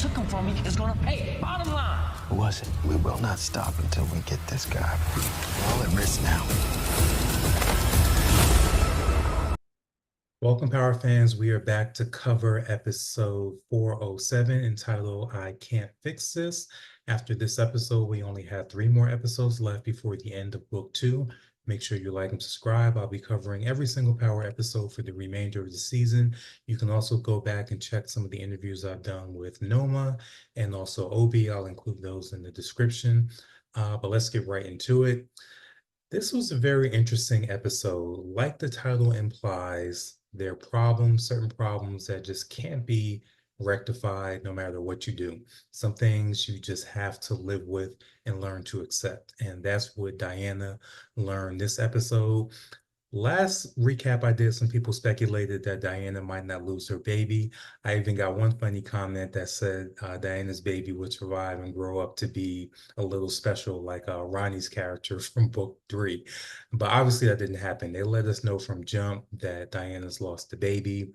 took him from me is gonna pay. Bottom line. Who was it? We will not stop until we get this guy. We're all at risk now. Welcome, Power fans. We are back to cover episode 407 entitled I Can't Fix This. After this episode, we only have 3 more episodes left before the end of book 2. Make sure you like and subscribe. I'll be covering every single Power episode for the remainder of the season. You can also go back and check some of the interviews I've done with Noma and also Obi. I'll include those in the description. But let's get right into it. This was a very interesting episode. Like the title implies, there are problems, certain problems that just can't be rectified no matter what you do. Some things you just have to live with and learn to accept. And that's what Diana learned this episode. Last recap I did, some people speculated that Diana might not lose her baby. I even got one funny comment that said Diana's baby would survive and grow up to be a little special, like Ronnie's character from book 3. But obviously that didn't happen. They let us know from jump that Diana's lost the baby.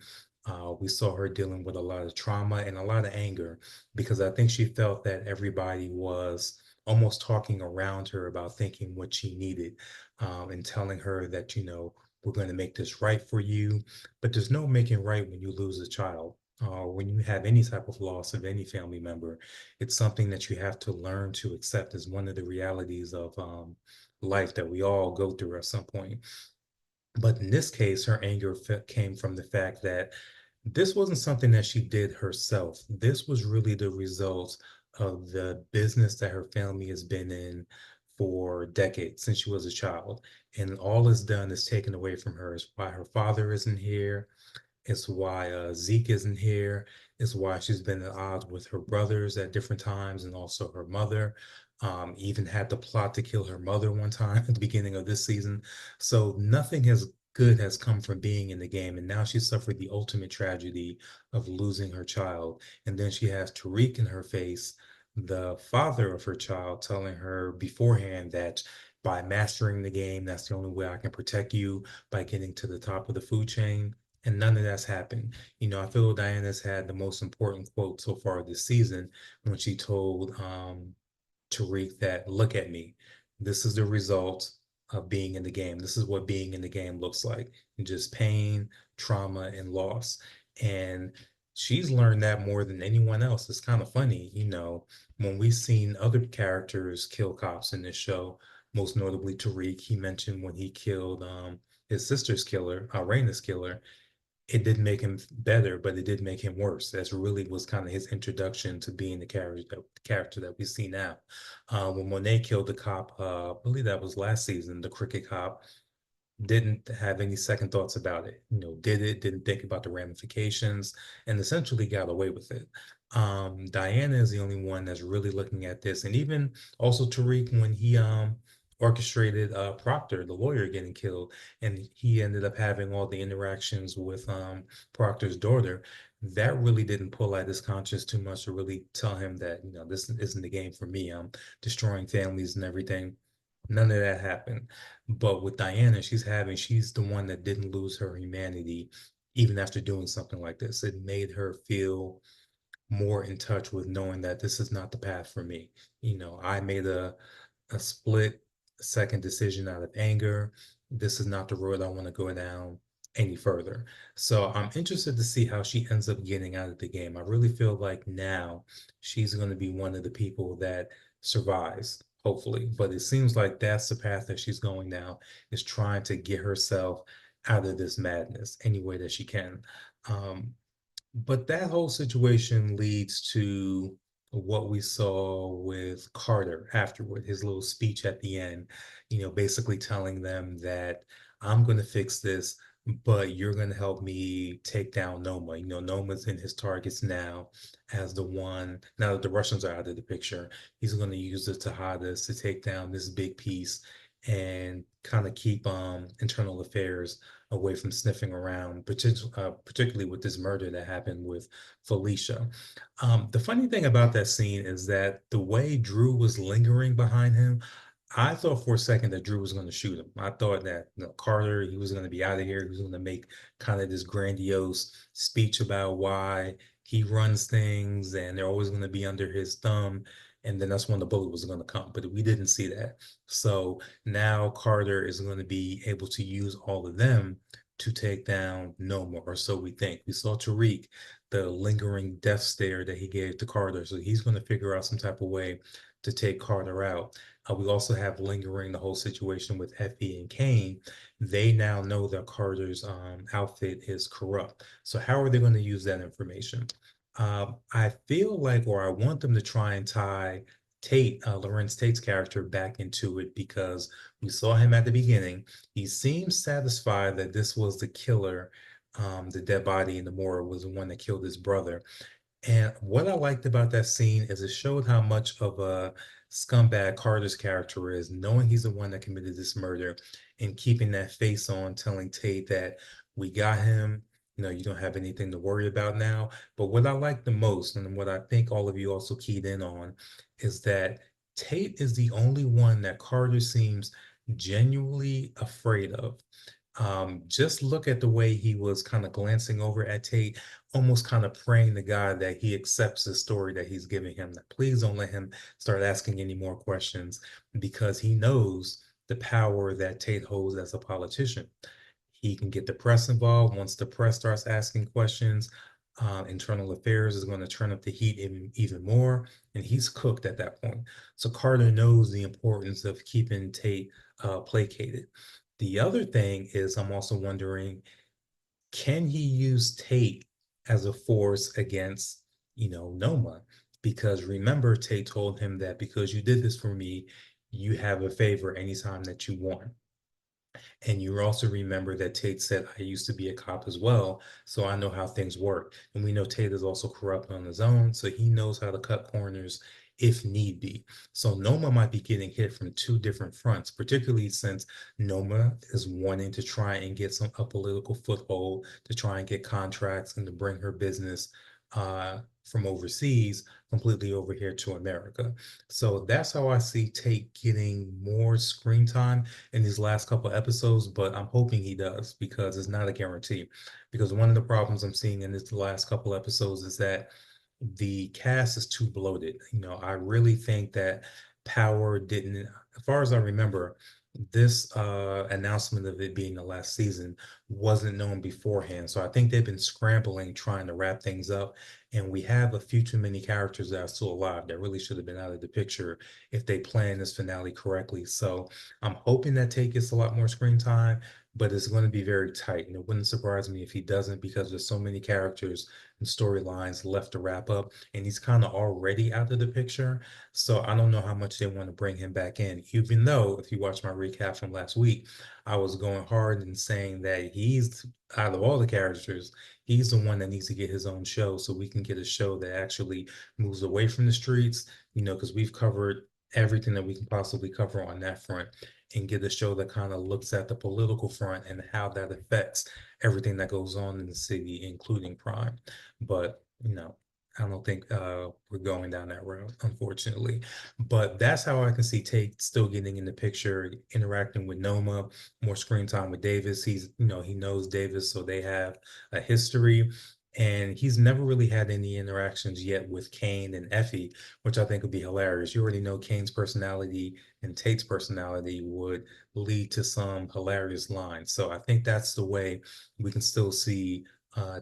We saw her dealing with a lot of trauma and a lot of anger because I think she felt that everybody was almost talking around her about thinking what she needed and telling her that, you know, we're going to make this right for you. But there's no making right when you lose a child. When you have any type of loss of any family member, it's something that you have to learn to accept as one of the realities of life that we all go through at some point. But in this case, her anger came from the fact that this wasn't something that she did herself. This was really the result of the business that her family has been in for decades since she was a child. And all it's done is taken away from her. It's why her father isn't here. It's why Zeke isn't here. It's why she's been at odds with her brothers at different times and also her mother. Even had the plot to kill her mother one time at the beginning of this season. So nothing good has come from being in the game. And now she suffered the ultimate tragedy of losing her child. And then she has Tariq in her face, the father of her child, telling her beforehand that by mastering the game, that's the only way I can protect you, by getting to the top of the food chain. And none of that's happened. You know, I feel Diana's had the most important quote so far this season when she told Tariq that, look at me. This is the result of being in the game. This is what being in the game looks like. Just pain, trauma, and loss. And she's learned that more than anyone else. It's kind of funny, you know, when we've seen other characters kill cops in this show, most notably Tariq. He mentioned when he killed his sister's killer, Raina's killer, it didn't make him better, but it did make him worse. That's really was kind of his introduction to being the character that we see now. When Monet killed the cop, I believe that was last season, the cricket cop, didn't have any second thoughts about it. You know, didn't think about the ramifications, and essentially got away with it. Diana is the only one that's really looking at this, and even also Tariq when he orchestrated Proctor, the lawyer, getting killed, and he ended up having all the interactions with Proctor's daughter. That really didn't pull at his conscience too much to really tell him that, you know, this isn't the game for me. I'm destroying families and everything. None of that happened. But with Diana, she's the one that didn't lose her humanity even after doing something like this. It made her feel more in touch with knowing that this is not the path for me. You know, I made a split second decision out of anger. This is not the road I want to go down any further. So I'm interested to see how she ends up getting out of the game. I really feel like now she's going to be one of the people that survives, hopefully. But it seems like that's the path that she's going now, is trying to get herself out of this madness any way that she can. But that whole situation leads to what we saw with Carter afterward, his little speech at the end, you know, basically telling them that I'm going to fix this, but you're going to help me take down Noma. You know, Noma's in his targets now as the one, now that the Russians are out of the picture, he's going to use the Tejadas to take down this big piece and kind of keep internal affairs away from sniffing around, particularly with this murder that happened with Felicia. The funny thing about that scene is that the way Drew was lingering behind him, I thought for a second that Drew was going to shoot him. I thought that, you know, Carter, he was going to be out of here. He was going to make kind of this grandiose speech about why he runs things and they're always going to be under his thumb. And then that's when the bullet was going to come. But we didn't see that. So now Carter is going to be able to use all of them to take down Noma, or so we think. We saw Tariq, the lingering death stare that he gave to Carter. So he's going to figure out some type of way to take Carter out. We also have lingering the whole situation with Effie and Kane. They now know that Carter's outfit is corrupt. So how are they going to use that information? I feel like, or I want them to try and tie Tate, Lorenz Tate's character back into it, because we saw him at the beginning. He seems satisfied that this was the killer. The dead body in the morgue was the one that killed his brother. And what I liked about that scene is it showed how much of a scumbag Carter's character is, knowing he's the one that committed this murder and keeping that face on, telling Tate that we got him, you don't have anything to worry about now. But what I like the most, and what I think all of you also keyed in on, is that Tate is the only one that Carter seems genuinely afraid of. Just look at the way he was kind of glancing over at Tate, almost kind of praying to God that he accepts the story that he's giving him, that please don't let him start asking any more questions, because he knows the power that Tate holds as a politician. He can get the press involved. Once the press starts asking questions, internal affairs is going to turn up the heat even more, and he's cooked at that point. So Carter knows the importance of keeping Tate placated. The other thing is, I'm also wondering, can he use Tate as a force against, Noma? Because remember, Tate told him that because you did this for me, you have a favor anytime that you want. And you also remember that Tate said, I used to be a cop as well, so I know how things work. And we know Tate is also corrupt on his own, so he knows how to cut corners if need be. So Noma might be getting hit from two different fronts, particularly since Noma is wanting to try and get a political foothold, to try and get contracts and to bring her business from overseas completely over here to America. So that's how I see Tate getting more screen time in these last couple episodes, but I'm hoping he does, because it's not a guarantee. Because one of the problems I'm seeing in this last couple episodes is that the cast is too bloated. I really think that Power didn't, as far as I remember, this announcement of it being the last season wasn't known beforehand. So I think they've been scrambling, trying to wrap things up. And we have a few too many characters that are still alive that really should have been out of the picture if they planned this finale correctly. So I'm hoping that Tate gets a lot more screen time, but it's going to be very tight. And it wouldn't surprise me if he doesn't, because there's so many characters and storylines left to wrap up, and he's kind of already out of the picture. So I don't know how much they want to bring him back in, even though if you watch my recap from last week, I was going hard and saying that he's, out of all the characters, he's the one that needs to get his own show, so we can get a show that actually moves away from the streets, because we've covered everything that we can possibly cover on that front, and get a show that kind of looks at the political front and how that affects everything that goes on in the city, including crime. But, I don't think we're going down that road, unfortunately. But that's how I can see Tate still getting in the picture, interacting with Noma, more screen time with Davis. He knows Davis, so they have a history. And he's never really had any interactions yet with Kane and Effie, which I think would be hilarious. You already know Kane's personality and Tate's personality would lead to some hilarious lines. So I think that's the way we can still see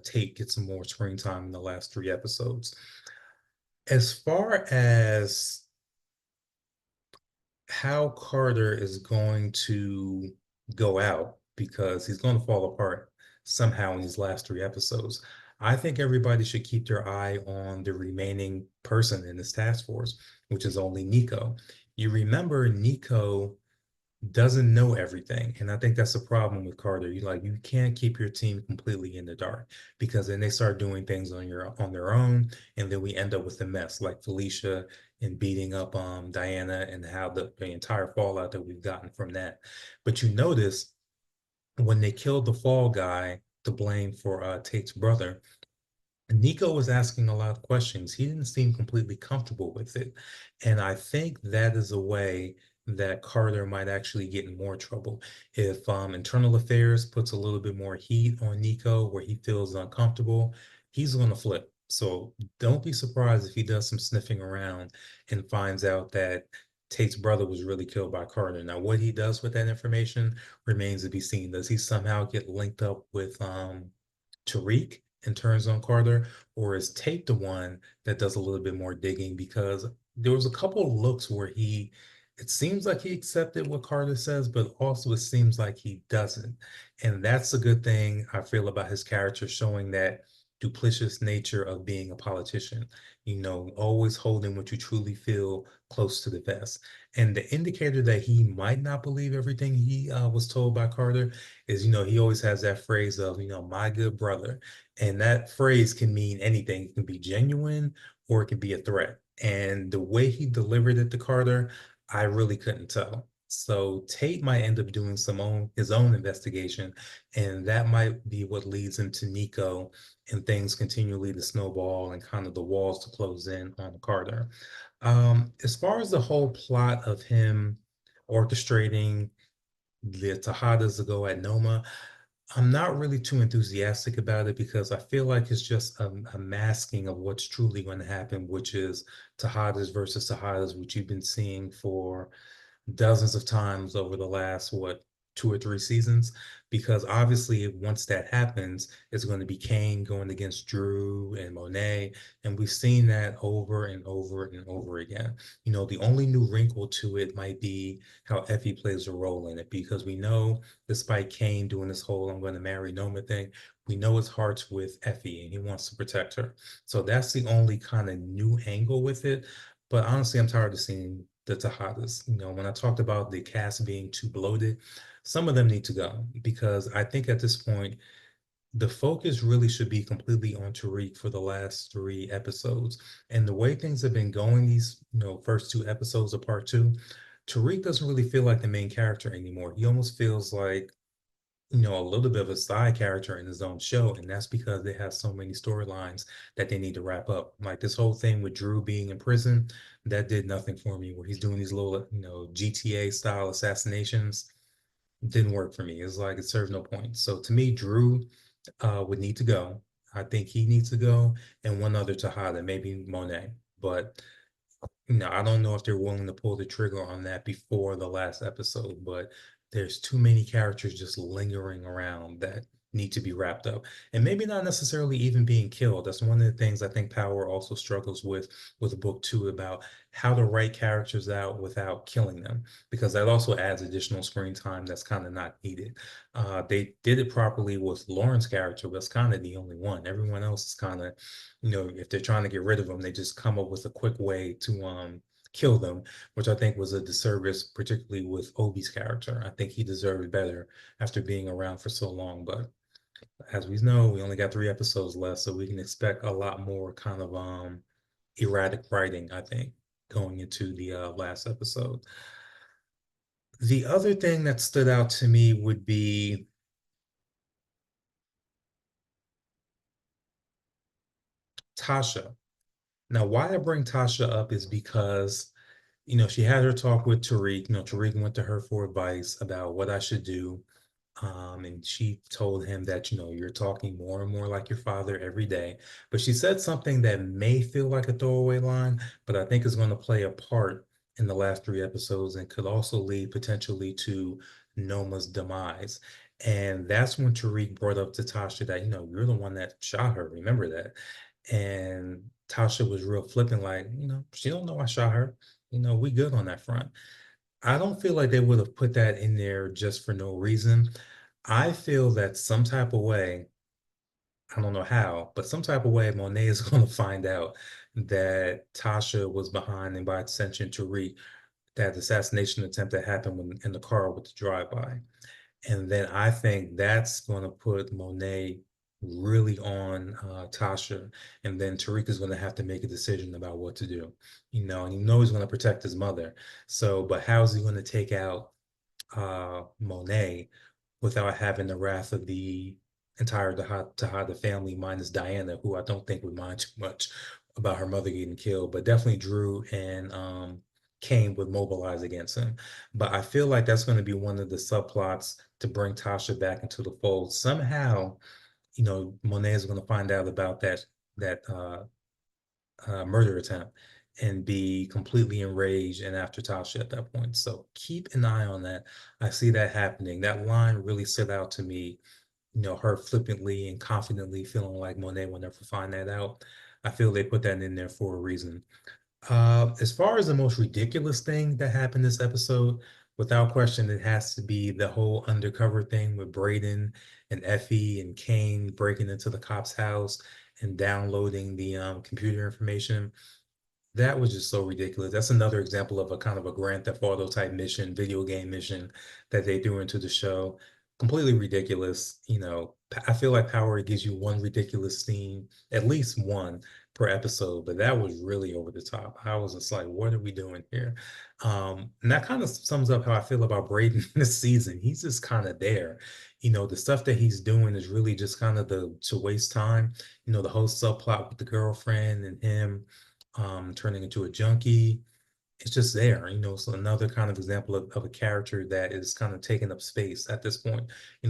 Tate get some more screen time in the last 3 episodes. As far as how Carter is going to go out, because he's going to fall apart somehow in these last 3 episodes, I think everybody should keep their eye on the remaining person in this task force, which is only Niko. You remember Niko doesn't know everything. And I think that's a problem with Carter. You can't keep your team completely in the dark, because then they start doing things on their own, and then we end up with a mess like Felicia and beating up Diana, and how the entire fallout that we've gotten from that. But you notice when they killed the fall guy to blame for Tate's brother, Niko was asking a lot of questions. He didn't seem completely comfortable with it. And I think that is a way that Carter might actually get in more trouble. If internal affairs puts a little bit more heat on Niko where he feels uncomfortable, he's going to flip. So don't be surprised if he does some sniffing around and finds out that Tate's brother was really killed by Carter. Now, what he does with that information remains to be seen. Does he somehow get linked up with Tariq and turns on Carter, or is Tate the one that does a little bit more digging? Because there was a couple of looks where it seems like he accepted what Carter says, but also it seems like he doesn't. And that's a good thing I feel about his character, showing that duplicitous nature of being a politician, always holding what you truly feel close to the vest. And the indicator that he might not believe everything he was told by Carter is, he always has that phrase of, my good brother. And that phrase can mean anything. It can be genuine or it can be a threat. And the way he delivered it to Carter, I really couldn't tell. So Tate might end up doing his own investigation, and that might be what leads him to Niko and things continually to snowball and kind of the walls to close in on Carter. As far as the whole plot of him orchestrating the Tejadas to go at Noma, I'm not really too enthusiastic about it because I feel like it's just a masking of what's truly going to happen, which is Tejadas versus Tejadas, which you've been seeing for dozens of times over the last, what, 2 or 3 seasons, because obviously once that happens, it's going to be Kane going against Drew and Monet, and we've seen that over and over and over again. The only new wrinkle to it might be how Effie plays a role in it, because we know, despite Kane doing this whole "I'm going to marry Noma" thing, we know his heart's with Effie and he wants to protect her. So that's the only kind of new angle with it. But honestly, I'm tired of seeing the Tejadas. When I talked about the cast being too bloated, some of them need to go, because I think at this point, the focus really should be completely on Tariq for the last 3 episodes. And the way things have been going, these, first 2 episodes of part 2, Tariq doesn't really feel like the main character anymore. He almost feels like, a little bit of a side character in his own show. And that's because they have so many storylines that they need to wrap up. Like this whole thing with Drew being in prison, that did nothing for me, where he's doing these little, GTA style assassinations. Didn't work for me. It's like it served no point. So to me, Drew would need to go. I think he needs to go, and one other Tejada, maybe Monet. But I don't know if they're willing to pull the trigger on that before the last episode, but there's too many characters just lingering around that need to be wrapped up. And maybe not necessarily even being killed. That's one of the things I think Power also struggles with book 2, about how to write characters out without killing them, because that also adds additional screen time that's kind of not needed. They did it properly with Lauren's character, but that's kind of the only one. Everyone else is kind of, if they're trying to get rid of them, they just come up with a quick way to kill them, which I think was a disservice, particularly with Obi's character. I think he deserved better after being around for so long. But as we know, we only got 3 episodes left, so we can expect a lot more kind of erratic writing, I think, going into the last episode. The other thing that stood out to me would be Tasha. Now, why I bring Tasha up is because, she had her talk with Tariq. Tariq went to her for advice about what I should do. And she told him that, you're talking more and more like your father every day. But she said something that may feel like a throwaway line, but I think is going to play a part in the last 3 episodes and could also lead potentially to Noma's demise. And that's when Tariq brought up to Tasha that, you're the one that shot her. Remember that. And Tasha was real flippant, like, she don't know I shot her. We good on that front. I don't feel like they would have put that in there just for no reason. I feel that some type of way, I don't know how, but some type of way, Monet is going to find out that Tasha was behind, and by extension, Tariq, that assassination attempt that happened in the car with the drive-by. And then I think that's going to put Monet really on Tasha. And then Tariq is going to have to make a decision about what to do. And he's going to protect his mother. So, but how is he going to take out Monet without having the wrath of the entire Tejada family, minus Diana, who I don't think would mind too much about her mother getting killed, but definitely Drew and Kane would mobilize against him. But I feel like that's going to be one of the subplots to bring Tasha back into the fold. Somehow, Monet is going to find out about that murder attempt and be completely enraged and after Tasha at that point. So keep an eye on that. I see that happening. That line really stood out to me. Her flippantly and confidently feeling like Monet will never find that out. I feel they put that in there for a reason. As far as the most ridiculous thing that happened this episode, without question, it has to be the whole undercover thing with Brayden and Effie and Kane breaking into the cop's house and downloading the computer information. That was just so ridiculous. That's another example of a kind of a Grand Theft Auto type mission, video game mission that they threw into the show. Completely ridiculous. I feel like Power gives you one ridiculous scene, at least one per episode, but that was really over the top. I was just like, what are we doing here? And that kind of sums up how I feel about Brayden this season. He's just kind of there. The stuff that he's doing is really just kind of to waste time. The whole subplot with the girlfriend and him turning into a junkie. It's just there, so another kind of example of a character that is kind of taking up space at this point.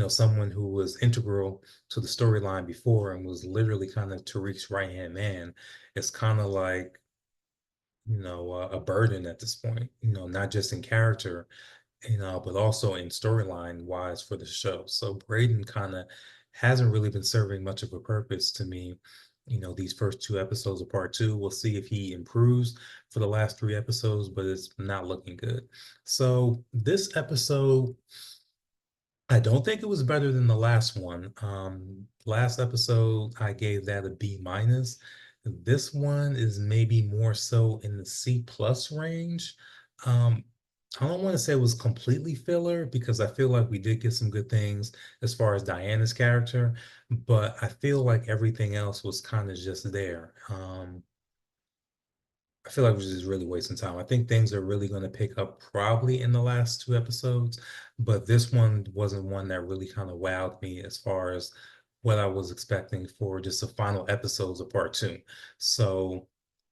Someone who was integral to the storyline before and was literally kind of Tariq's right-hand man. It's kind of like, a burden at this point, not just in character, but also in storyline wise for the show. So Brayden kind of hasn't really been serving much of a purpose to me. These first two episodes of part two, we'll see if he improves for the last three episodes, but it's not looking good. So this episode, I don't think it was better than the last one. Last episode, I gave that a B minus. This one is maybe more so in the C plus range. Um, I don't want to say it was completely filler because I feel like we did get some good things as far as Diana's character, but I feel like everything else was kind of just there. I feel like we're just really wasting time. I think things are really going to pick up probably in the last two episodes, but this one wasn't one that really kind of wowed me as far as what I was expecting for just the final episodes of part two. So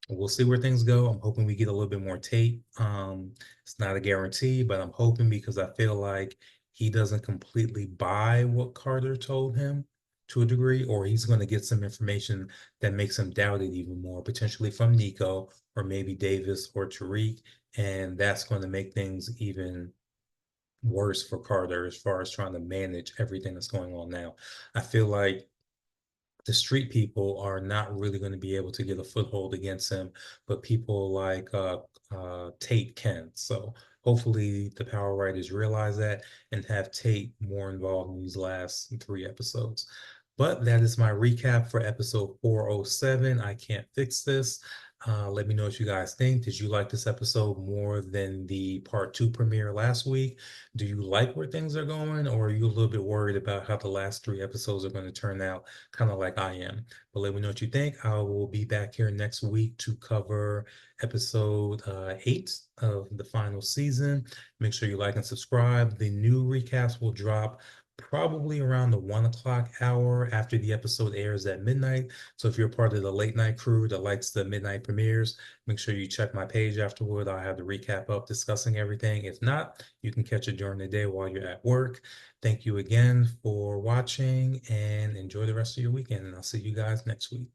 we'll see where things go. I'm hoping we get a little bit more Tate. It's not a guarantee, but I'm hoping because I feel like he doesn't completely buy what Carter told him to a degree, or he's going to get some information that makes him doubt it even more, potentially from Niko or maybe Davis or Tariq, and that's going to make things even worse for Carter as far as trying to manage everything that's going on now. I feel like the street people are not really going to be able to get a foothold against him, but people like Tate can. So hopefully the power writers realize that and have Tate more involved in these last three episodes. But that is my recap for episode 407. I Can't Fix This. Let me know what you guys think. Did you like this episode more than the part two premiere last week? Do you like where things are going, or are you a little bit worried about how the last three episodes are going to turn out, kind of like I am? But let me know what you think. I will be back here next week to cover episode 8 of the final season. Make sure you like and subscribe. The new recaps will drop probably around the 1 o'clock hour after the episode airs at midnight. So if you're part of the late night crew that likes the midnight premieres, make sure you check my page afterward. I'll have the recap up discussing everything. If not, you can catch it during the day while you're at work. Thank you again for watching and enjoy the rest of your weekend. And I'll see you guys next week.